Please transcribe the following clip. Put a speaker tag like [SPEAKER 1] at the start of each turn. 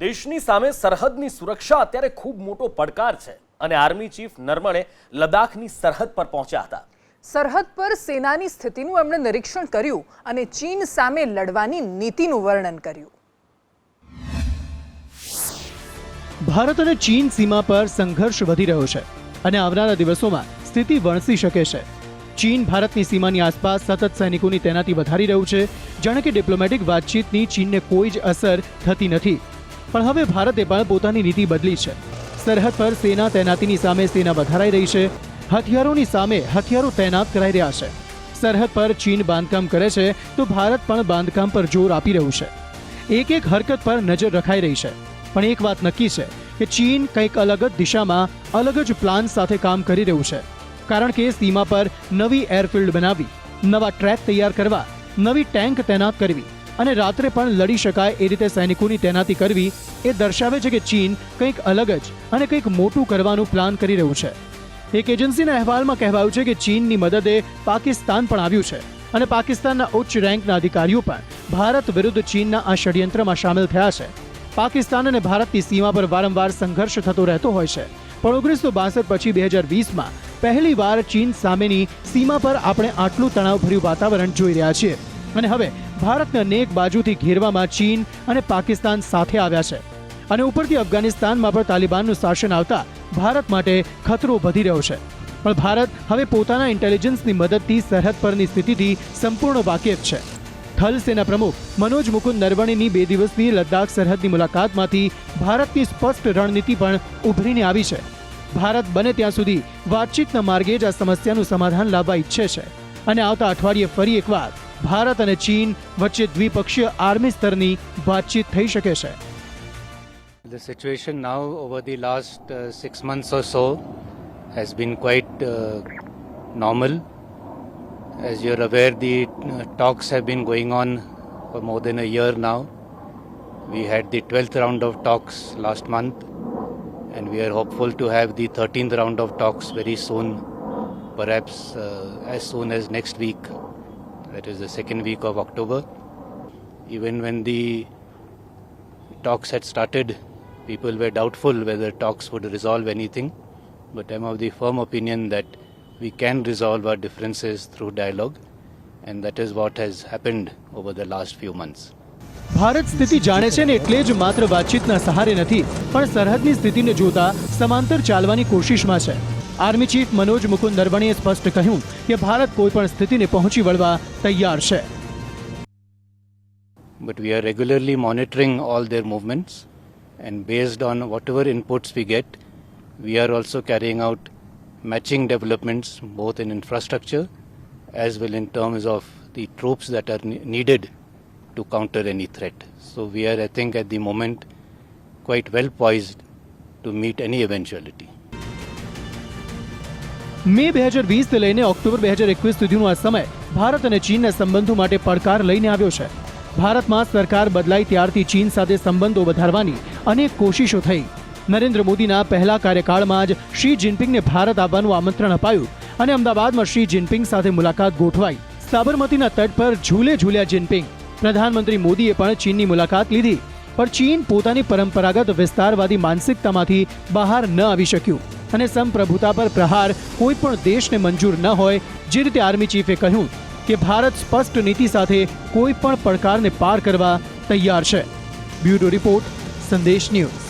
[SPEAKER 1] દેશની સામે સરહદની સુરક્ષા અત્યારે ખૂબ મોટો પડકાર છે અને આર્મી ચીફ નરવણે લદ્દાખની સરહદ પર પહોંચ્યા હતા।
[SPEAKER 2] સરહદ પર સેનાની સ્થિતિનું એમણે નિરીક્ષણ કર્યું અને ચીન સામે લડવાની નીતિનું વર્ણન કર્યું।
[SPEAKER 3] ભારત અને ચીન સીમા પર સંઘર્ષ વધી રહ્યો છે અને આવનારા દિવસોમાં સ્થિતિ વણસી શકે છે। ચીન ભારતની સીમાની આસપાસ સતત સૈનિકોની તૈનાતી વધારી રહ્યું છે। જાણે કે ડિપ્લોમેટિક વાતચીતની ચીનને કોઈ જ અસર થતી નથી, પણ હવે ભારતે પણ પોતાની નીતિ બદલી છે। સરહદ પર સેના તૈનાતીની સામે સેના વધારાઈ રહી છે, હથિયારોની સામે હથિયારો તૈનાત કરાઈ રહ્યા છે। સરહદ પર ચીન બાંધકામ કરે છે તો ભારત પણ બાંધકામ પર જોર આપી રહ્યું છે। એક એક હરકત પર નજર રખાઈ રહી છે, પણ એક વાત નક્કી છે કે ચીન કંઈક અલગ જ દિશામાં અલગ જ પ્લાન સાથે કામ કરી રહ્યું છે, કારણ કે સીમા પર નવી એરફિલ્ડ બનાવવી, નવા ટ્રેક તૈયાર કરવા, નવી ટેન્ક તૈનાત કરવી અને રાત્રે પણ લડી શકાય એ રીતે સૈનિકોની તૈનાતી કરવી એ દર્શાવે છે કે ચીન કંઈક અલગ જ અને કંઈક મોટું કરવાનું પ્લાન કરી રહ્યું છે। એક એજન્સીના અહેવાલમાં કહેવાયું છે કે ચીનની મદદે પાકિસ્તાન પણ આવ્યું છે અને પાકિસ્તાનના ઉચ્ચ રેન્કના અધિકારીઓ પણ ભારત વિરુદ્ધ ચીનના આ ષડયંત્રમાં સામેલ થયા છે। પાકિસ્તાન અને ભારતની સીમા પર વારંવાર સંઘર્ષ થતો રહેતો હોય છે, પણ 1962 પછી 2020માં પહેલીવાર ચીન સામેની સીમા પર આપણે આટલું તણાવભર્યું વાતાવરણ જોઈ રહ્યા છીએ અને હવે ભારતને અનેક બાજુથી ઘેરવામાં ચીન અને પાકિસ્તાન સાથે આવ્યા છે અને ઉપરથી અફઘાનિસ્તાનમાં પણ તાલિબાનનું શાસન આવતા ભારત માટે ખતરો વધી રહ્યો છે। પણ ભારત હવે પોતાના ઇન્ટેલિજન્સની મદદથી સરહદ પરની સ્થિતિથી સંપૂર્ણ વાકેફ છે। થલ સેના પ્રમુખ મનોજ મુકુંદ નરવણેની 2 દિવસની લદ્દાખ સરહદની મુલાકાતમાંથી ભારતની સ્પષ્ટ રણનીતિ પણ ઉભરીને આવી છે। ભારત બને ત્યાં સુધી વાતચીતના માર્ગે જ આ સમસ્યાનું સમાધાન લાવવા ઈચ્છે છે અને આવતા અઠવાડિયે ફરી એકવાર ભારત અને ચીન વચ્ચે દ્વિપક્ષીય આર્મી સ્તરની વાતચીત થઈ શકે છે।
[SPEAKER 4] The situation now over the last 6 months or so has been quite normal. As you're aware, the talks have been going on for more than a year now. We had the 12th round of talks last month, and we are hopeful to have the 13th round of talks very soon, perhaps as soon as next week, that is the second week of October. Even when the talks had started, people were doubtful whether talks would resolve anything, but I'm of the firm opinion that we can resolve our differences through dialogue, and that is what has happened over the last few months.
[SPEAKER 3] Bharat સ્થિતિ જાણે છે ને એટલે જ માત્ર વાતચીતના સહારે નથી, પણ સરહદની સ્થિતિને જોતા સમાંતર ચાલવાની કોશિશમાં છે। આર્મી ચીફ મનોજ મુકુંદ નરવણેએ સ્પષ્ટ કહ્યું કે ભારત કોઈપણ સ્થિતિને પહોંચી વળવા તૈયાર છે।
[SPEAKER 4] But we are regularly monitoring all their movements, and based on whatever inputs we get, we are also carrying out matching developments both in infrastructure as well in terms of the troops that are needed to counter any threat. So we are, I think, at the moment quite well poised to meet any eventuality.
[SPEAKER 3] મે 2020 થી લઈને October 2021 સુધીનો આ સમય ભારત અને ચીનના સંબંધો માટે પડકાર લઈને આવ્યો છે। ભારતમાં સરકાર બદલાઈ ત્યારથી ચીન સાથે સંબંધો વધારવાની અનેક કોશિશો થઈ। નરેન્દ્ર મોદીના પહેલા કાર્યકાળમાં જ શી જિનપિંગને ભારત આવવાનું આમંત્રણ અપાયું અને અમદાવાદમાં શી જિનપિંગ સાથે મુલાકાત ગોઠવાઈ। સાબરમતીના તટ પર ઝૂલે ઝૂલ્યા જિનપિંગ। પ્રધાનમંત્રી મોદીએ પણ ચીનની મુલાકાત લીધી, પણ ચીન પોતાની પરંપરાગત વિસ્તારવાદી માનસિકતામાંથી બહાર ન આવી શક્યું અને સંપ્રભુતા પર પ્રહાર કોઈ પણ દેશને મંજૂર ન હોય। જે રીતે આર્મી ચીફે કહ્યું કે ભારત સ્પષ્ટ નીતિ સાથે કોઈ પણ પડકારને પાર કરવા તૈયાર છે। બ્યુરો રિપોર્ટ, સંદેશ ન્યૂઝ।